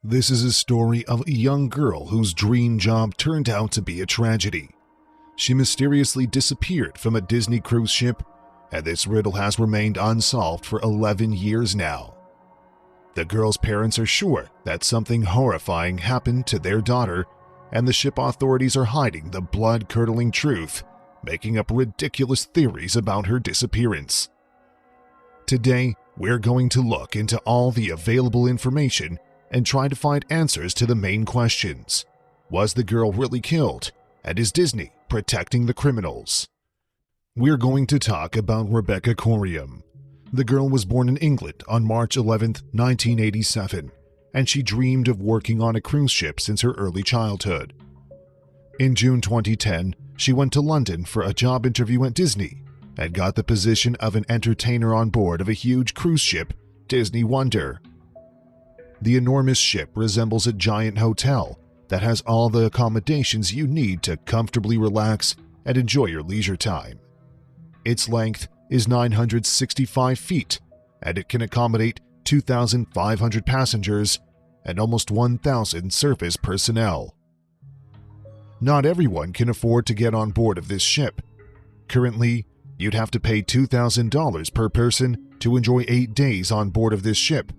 This is a story of a young girl whose dream job turned out to be a tragedy. She mysteriously disappeared from a Disney cruise ship, and this riddle has remained unsolved for 11 years now. The girl's parents are sure that something horrifying happened to their daughter, and the ship authorities are hiding the blood-curdling truth, making up ridiculous theories about her disappearance. Today, we're going to look into all the available information and try to find answers to the main questions. Was the girl really killed? And is Disney protecting the criminals? We're going to talk about Rebecca Coriam. The girl was born in England on March 11, 1987, and she dreamed of working on a cruise ship since her early childhood. In June 2010, she went to London for a job interview at Disney and got the position of an entertainer on board of a huge cruise ship, Disney Wonder. The enormous ship resembles a giant hotel that has all the accommodations you need to comfortably relax and enjoy your leisure time. Its length is 965 feet, and it can accommodate 2,500 passengers and almost 1,000 service personnel. Not everyone can afford to get on board of this ship. Currently, you'd have to pay $2,000 per person to enjoy 8 days on board of this ship,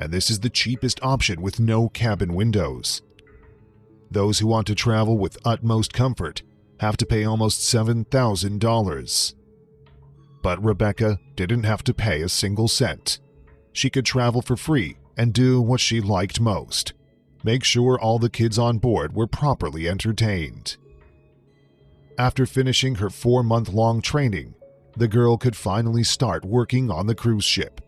and this is the cheapest option with no cabin windows. Those who want to travel with utmost comfort have to pay almost $7,000. But Rebecca didn't have to pay a single cent. She could travel for free and do what she liked most: make sure all the kids on board were properly entertained. After finishing her 4-month-long training, the girl could finally start working on the cruise ship.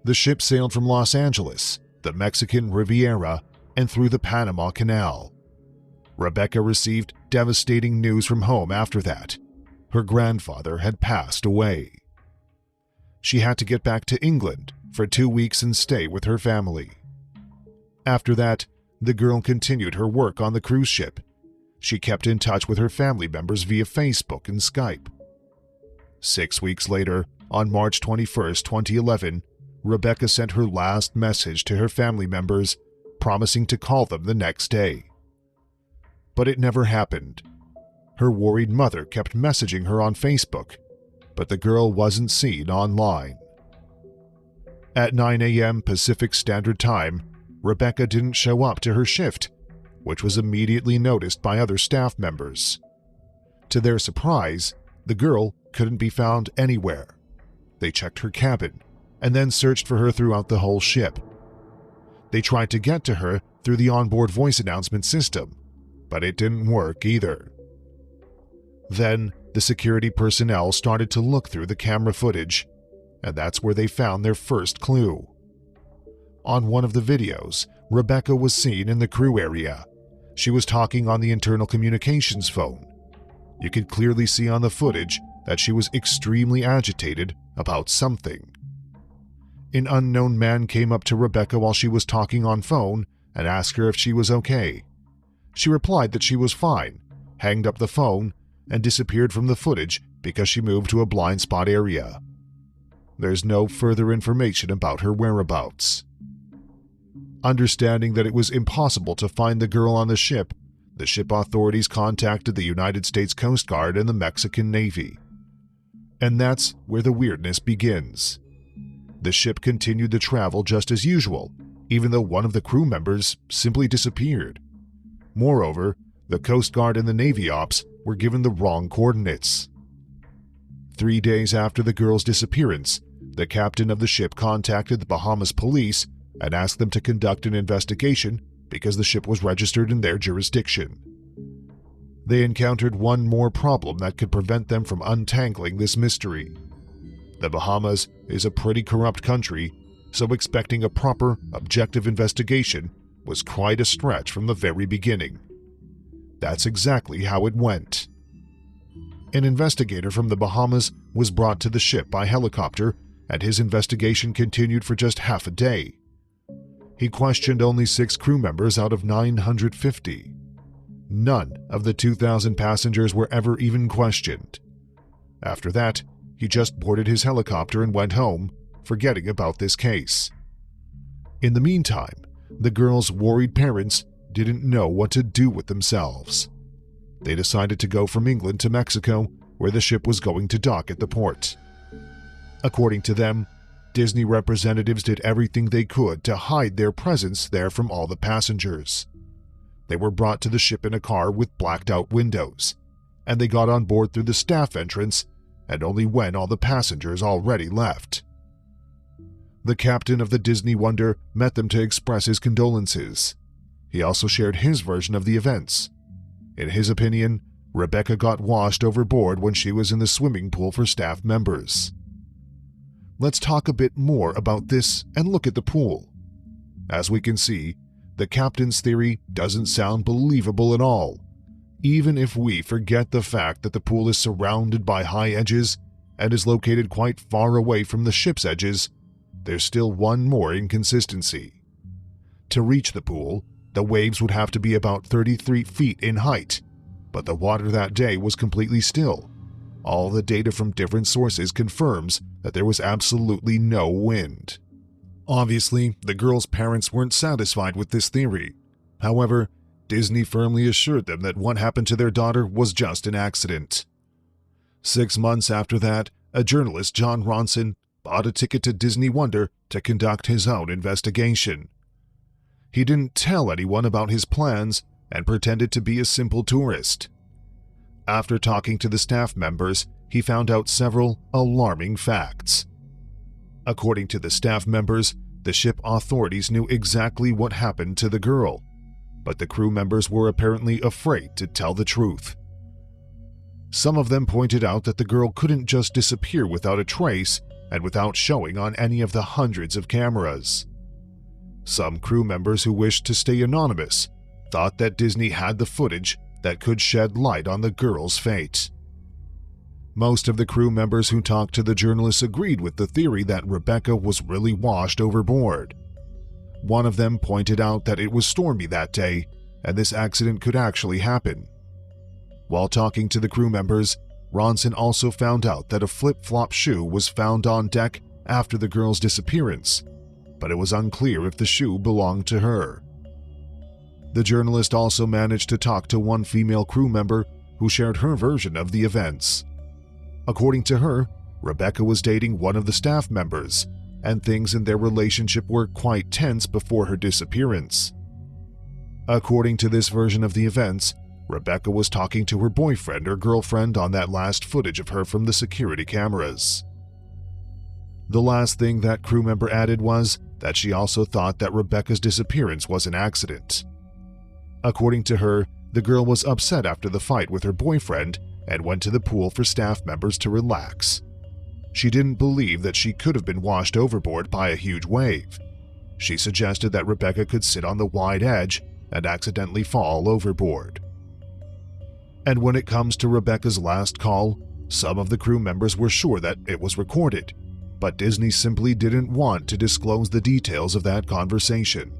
The ship sailed from Los Angeles, the Mexican Riviera, and through the Panama Canal. Rebecca received devastating news from home after that. Her grandfather had passed away. She had to get back to England for 2 weeks and stay with her family. After that, the girl continued her work on the cruise ship. She kept in touch with her family members via Facebook and Skype. 6 weeks later, on March 21, 2011, Rebecca sent her last message to her family members, promising to call them the next day. But it never happened. Her worried mother kept messaging her on Facebook, but the girl wasn't seen online. At 9 a.m. Pacific Standard Time, Rebecca didn't show up to her shift, which was immediately noticed by other staff members. To their surprise, the girl couldn't be found anywhere. They checked her cabin and then searched for her throughout the whole ship. They tried to get to her through the onboard voice announcement system, but it didn't work either. Then, the security personnel started to look through the camera footage, and that's where they found their first clue. On one of the videos, Rebecca was seen in the crew area. She was talking on the internal communications phone. You could clearly see on the footage that she was extremely agitated about something. An unknown man came up to Rebecca while she was talking on phone and asked her if she was okay. She replied that she was fine, hanged up the phone, and disappeared from the footage because she moved to a blind spot area. There's no further information about her whereabouts. Understanding that it was impossible to find the girl on the ship authorities contacted the United States Coast Guard and the Mexican Navy. And that's where the weirdness begins. The ship continued to travel just as usual, even though one of the crew members simply disappeared. Moreover, the Coast Guard and the Navy ops were given the wrong coordinates. 3 days after the girl's disappearance, the captain of the ship contacted the Bahamas police and asked them to conduct an investigation because the ship was registered in their jurisdiction. They encountered one more problem that could prevent them from untangling this mystery. The Bahamas is a pretty corrupt country, so expecting a proper, objective investigation was quite a stretch from the very beginning. That's exactly how it went. An investigator from the Bahamas was brought to the ship by helicopter, and his investigation continued for just half a day. He questioned only 6 crew members out of 950. None of the 2,000 passengers were ever even questioned. After that, he just boarded his helicopter and went home, forgetting about this case. In the meantime, The girls' worried parents didn't know what to do with themselves. They decided to go from England to Mexico, where the ship was going to dock at the port. According to them, Disney representatives did everything they could to hide their presence there from all the passengers. They were brought to the ship in a car with blacked-out windows, and they got on board through the staff entrance and only when all the passengers already left. The captain of the Disney Wonder met them to express his condolences. He also shared his version of the events. In his opinion, Rebecca got washed overboard when she was in the swimming pool for staff members. Let's talk a bit more about this and look at the pool. As we can see, the captain's theory doesn't sound believable at all. Even if we forget the fact that the pool is surrounded by high edges and is located quite far away from the ship's edges, there's still one more inconsistency. To reach the pool, the waves would have to be about 33 feet in height, but the water that day was completely still. All the data from different sources confirms that there was absolutely no wind. Obviously, the girls' parents weren't satisfied with this theory. However, Disney firmly assured them that what happened to their daughter was just an accident. 6 months after that, a journalist, John Ronson, bought a ticket to Disney Wonder to conduct his own investigation. He didn't tell anyone about his plans and pretended to be a simple tourist. After talking to the staff members, he found out several alarming facts. According to the staff members, the ship authorities knew exactly what happened to the girl, but the crew members were apparently afraid to tell the truth. Some of them pointed out that the girl couldn't just disappear without a trace and without showing on any of the hundreds of cameras. Some crew members who wished to stay anonymous thought that Disney had the footage that could shed light on the girl's fate. Most of the crew members who talked to the journalists agreed with the theory that Rebecca was really washed overboard. One of them pointed out that it was stormy that day, and this accident could actually happen. While talking to the crew members, Ronson also found out that a flip-flop shoe was found on deck after the girl's disappearance, but it was unclear if the shoe belonged to her. The journalist also managed to talk to one female crew member who shared her version of the events. According to her, Rebecca was dating one of the staff members, and things in their relationship were quite tense before her disappearance. According to this version of the events, Rebecca was talking to her boyfriend or girlfriend on that last footage of her from the security cameras. The last thing that crew member added was that she also thought that Rebecca's disappearance was an accident. According to her, the girl was upset after the fight with her boyfriend and went to the pool for staff members to relax. She didn't believe that she could have been washed overboard by a huge wave. She suggested that Rebecca could sit on the wide edge and accidentally fall overboard. And when it comes to Rebecca's last call, some of the crew members were sure that it was recorded, but Disney simply didn't want to disclose the details of that conversation.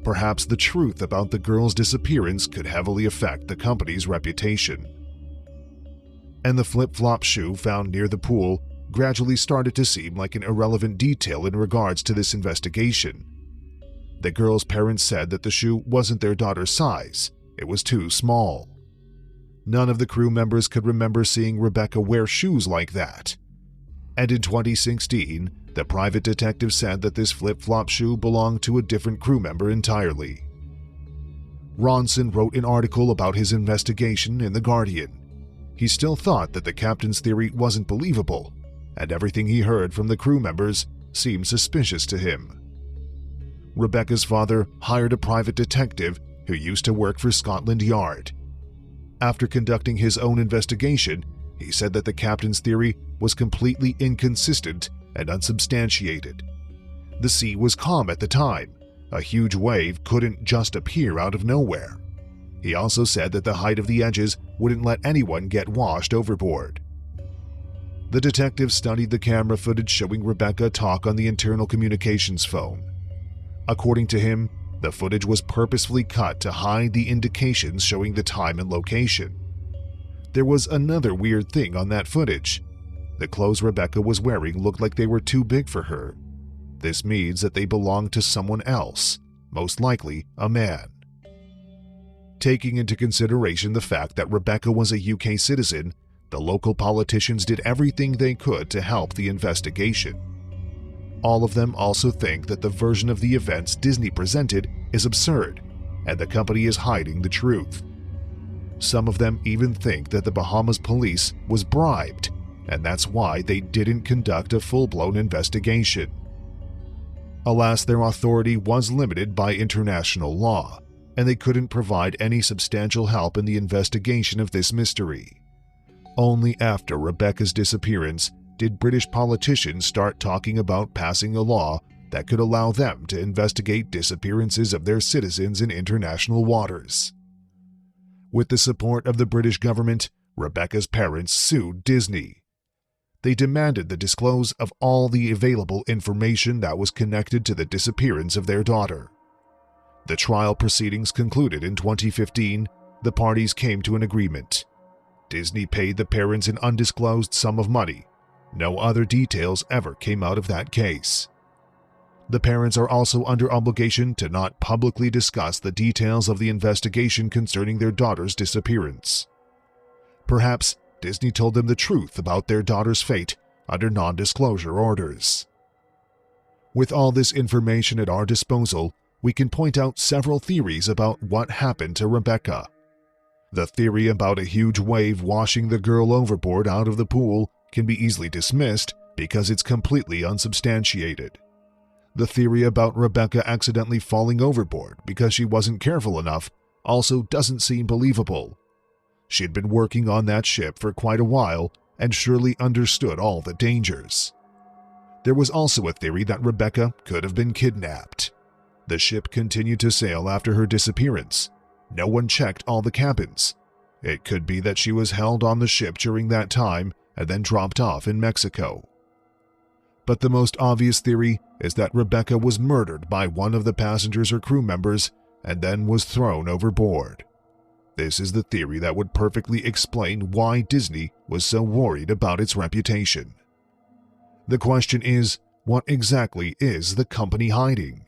Perhaps the truth about the girl's disappearance could heavily affect the company's reputation. And the flip-flop shoe found near the pool gradually started to seem like an irrelevant detail in regards to this investigation. The girl's parents said that the shoe wasn't their daughter's size, it was too small. None of the crew members could remember seeing Rebecca wear shoes like that. And in 2016, the private detective said that this flip-flop shoe belonged to a different crew member entirely. Ronson wrote an article about his investigation in The Guardian. He still thought that the captain's theory wasn't believable, and everything he heard from the crew members seemed suspicious to him. Rebecca's father hired a private detective who used to work for Scotland Yard. After conducting his own investigation, he said that the captain's theory was completely inconsistent and unsubstantiated. The sea was calm at the time. A huge wave couldn't just appear out of nowhere. He also said that the height of the edges wouldn't let anyone get washed overboard. The detective studied the camera footage showing Rebecca talk on the internal communications phone. According to him, the footage was purposefully cut to hide the indications showing the time and location. There was another weird thing on that footage. The clothes Rebecca was wearing looked like they were too big for her. This means that they belonged to someone else, most likely a man. Taking into consideration the fact that Rebecca was a UK citizen, the local politicians did everything they could to help the investigation. All of them also think that the version of the events Disney presented is absurd, and the company is hiding the truth. Some of them even think that the Bahamas police was bribed, and that's why they didn't conduct a full-blown investigation. Alas, their authority was limited by international law, and they couldn't provide any substantial help in the investigation of this mystery. Only after Rebecca's disappearance did British politicians start talking about passing a law that could allow them to investigate disappearances of their citizens in international waters. With the support of the British government, Rebecca's parents sued Disney. They demanded the disclose of all the available information that was connected to the disappearance of their daughter. The trial proceedings concluded in 2015. The parties came to an agreement. Disney paid the parents an undisclosed sum of money. No other details ever came out of that case. The parents are also under obligation to not publicly discuss the details of the investigation concerning their daughter's disappearance. Perhaps Disney told them the truth about their daughter's fate under non-disclosure orders. With all this information at our disposal, we can point out several theories about what happened to Rebecca. The theory about a huge wave washing the girl overboard out of the pool can be easily dismissed because it's completely unsubstantiated. The theory about Rebecca accidentally falling overboard because she wasn't careful enough also doesn't seem believable. She'd been working on that ship for quite a while and surely understood all the dangers. There was also a theory that Rebecca could have been kidnapped. The ship continued to sail after her disappearance. No one checked all the cabins. It could be that she was held on the ship during that time and then dropped off in Mexico. But the most obvious theory is that Rebecca was murdered by one of the passengers or crew members and then was thrown overboard. This is the theory that would perfectly explain why Disney was so worried about its reputation. The question is, what exactly is the company hiding?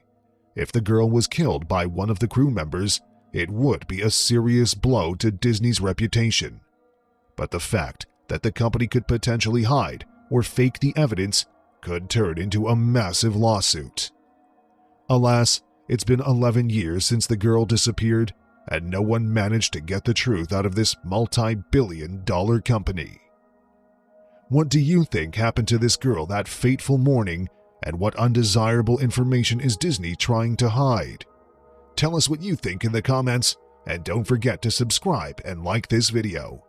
If the girl was killed by one of the crew members, it would be a serious blow to Disney's reputation. But the fact that the company could potentially hide or fake the evidence could turn into a massive lawsuit. Alas, it's been 11 years since the girl disappeared, and no one managed to get the truth out of this multi-billion-dollar company. What do you think happened to this girl that fateful morning, and what undesirable information is Disney trying to hide? Tell us what you think in the comments, and don't forget to subscribe and like this video.